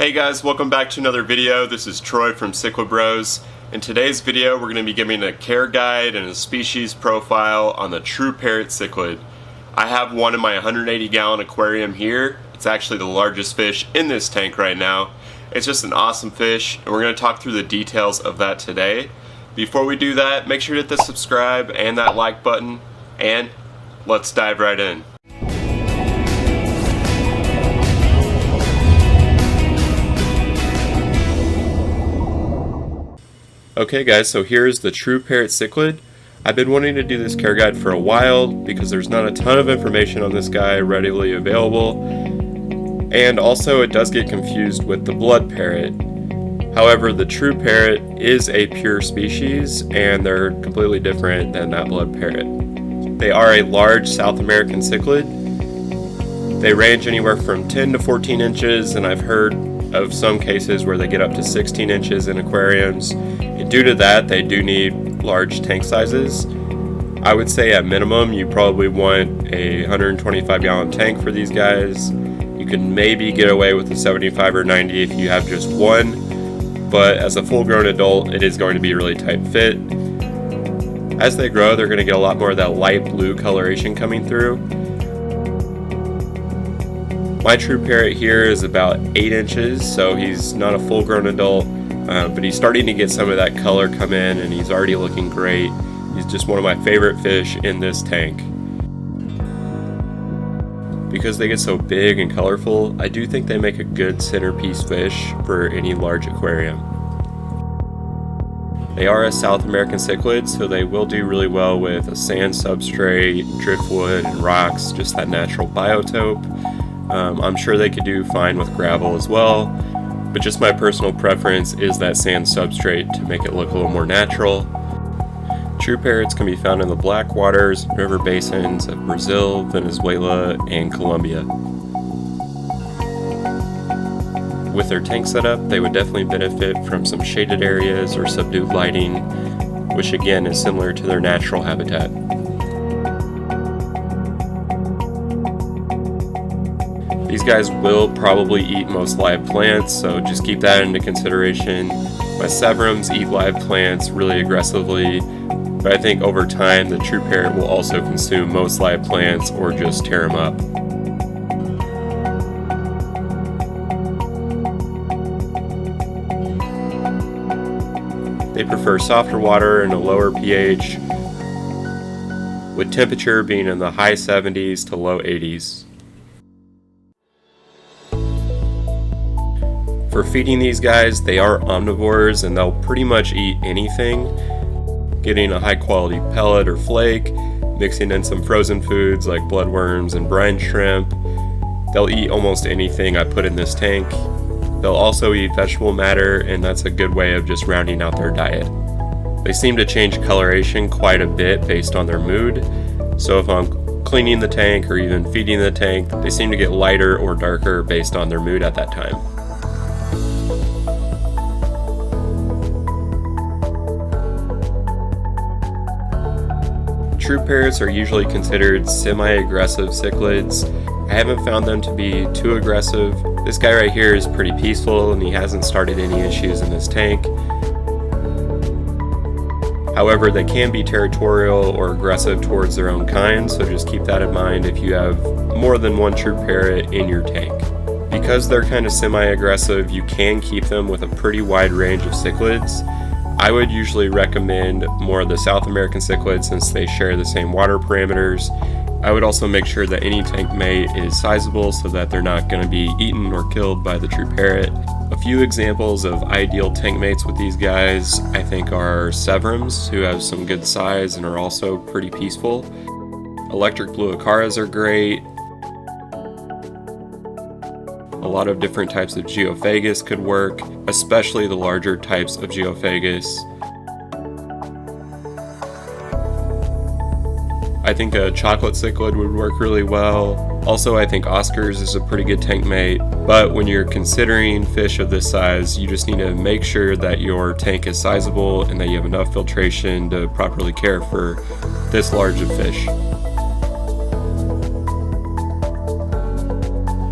Hey guys, welcome back to another video. This is Troy from Cichlid Bros. In today's video, we're going to be giving a care guide and a species profile on the True Parrot Cichlid. I have one in my 180-gallon aquarium here. It's actually the largest fish in this tank right now. It's just an awesome fish, and we're going to talk through the details of that today. Before we do that, make sure to hit the subscribe and that like button, and let's dive right in. Okay guys, so here's the True Parrot Cichlid. I've been wanting to do this care guide for a while because there's not a ton of information on this guy readily available, and also it does get confused with the blood parrot. However, the True Parrot is a pure species and they're completely different than that blood parrot. They are a large South American cichlid. They range anywhere from 10 to 14 inches, and I've heard of some cases where they get up to 16 inches in aquariums. And due to that, they do need large tank sizes. I would say at minimum you probably want a 125-gallon tank for these guys. You can maybe get away with a 75 or 90 if you have just one, but as a full-grown adult it is going to be a really tight fit. As they grow, they're going to get a lot more of that light blue coloration coming through. My True Parrot here is about 8 inches, so he's not a full-grown adult, but he's starting to get some of that color come in, and he's already looking great. He's just one of my favorite fish in this tank. Because they get so big and colorful, I do think they make a good centerpiece fish for any large aquarium. They are a South American cichlid, so they will do really well with a sand substrate, driftwood, and rocks, just that natural biotope. I'm sure they could do fine with gravel as well, but just my personal preference is that sand substrate to make it look a little more natural. True parrots can be found in the black waters and river basins of Brazil, Venezuela, and Colombia. With their tank setup, they would definitely benefit from some shaded areas or subdued lighting, which again is similar to their natural habitat. These guys will probably eat most live plants, so just keep that into consideration. My severums eat live plants really aggressively, but I think over time the True Parrot will also consume most live plants or just tear them up. They prefer softer water and a lower pH, with temperature being in the high 70s to low 80s. For feeding these guys, they are omnivores and they'll pretty much eat anything. Getting a high quality pellet or flake, mixing in some frozen foods like bloodworms and brine shrimp. They'll eat almost anything I put in this tank. They'll also eat vegetable matter, and that's a good way of just rounding out their diet. They seem to change coloration quite a bit based on their mood, so if I'm cleaning the tank or even feeding the tank, they seem to get lighter or darker based on their mood at that time. True parrots are usually considered semi-aggressive cichlids. I haven't found them to be too aggressive. This guy right here is pretty peaceful and he hasn't started any issues in this tank. However, they can be territorial or aggressive towards their own kind, so just keep that in mind if you have more than one True Parrot in your tank. Because they're kind of semi-aggressive, you can keep them with a pretty wide range of cichlids. I would usually recommend more of the South American cichlids since they share the same water parameters. I would also make sure that any tank mate is sizable so that they're not going to be eaten or killed by the True Parrot. A few examples of ideal tank mates with these guys I think are severums, who have some good size and are also pretty peaceful. Electric blue acaras are great. A lot of different types of geophagus could work, especially the larger types of geophagus. I think a chocolate cichlid would work really well. Also, I think Oscars is a pretty good tank mate, but when you're considering fish of this size, you just need to make sure that your tank is sizable and that you have enough filtration to properly care for this large of fish.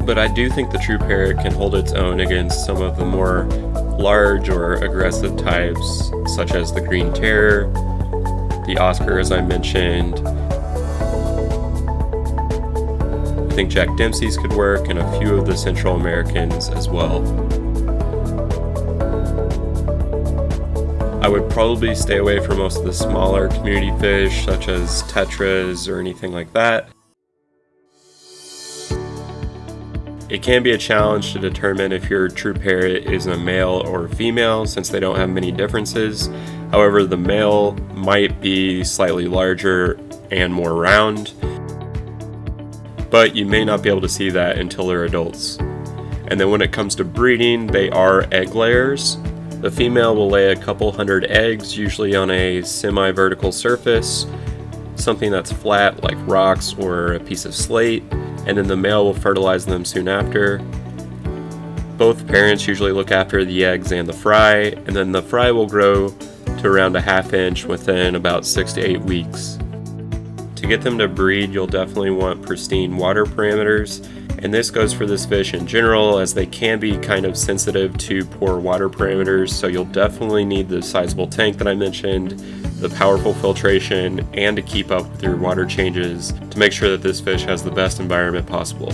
but I do think the true parrot can hold its own against some of the more large or aggressive types, such as the green terror, the Oscar as I mentioned. I think Jack Dempsey's could work, and a few of the Central Americans as well. I would probably stay away from most of the smaller community fish, such as tetras or anything like that. It can be a challenge to determine if your true parrot is a male or female, since they don't have many differences. However, the male might be slightly larger and more round, but you may not be able to see that until they're adults. And then when it comes to breeding, they are egg layers. The female will lay a couple hundred eggs, usually on a semi-vertical surface, something that's flat like rocks or a piece of slate, and then the male will fertilize them soon after. Both parents usually look after the eggs and the fry, and then the fry will grow to around a ½ inch within about 6 to 8 weeks. To get them to breed, you'll definitely want pristine water parameters, and this goes for this fish in general, as they can be kind of sensitive to poor water parameters, so you'll definitely need the sizable tank that I mentioned, the powerful filtration, and to keep up with your water changes to make sure that this fish has the best environment possible.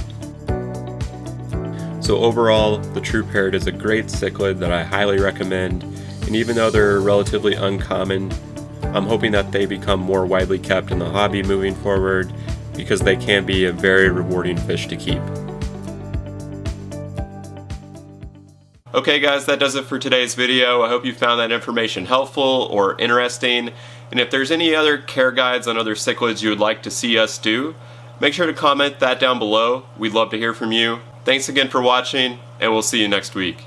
So overall, the true parrot is a great cichlid that I highly recommend, and even though they're relatively uncommon, I'm hoping that they become more widely kept in the hobby moving forward, because they can be a very rewarding fish to keep. Okay guys, that does it for today's video. I hope you found that information helpful or interesting. And if there's any other care guides on other cichlids you would like to see us do, make sure to comment that down below. We'd love to hear from you. Thanks again for watching, and we'll see you next week.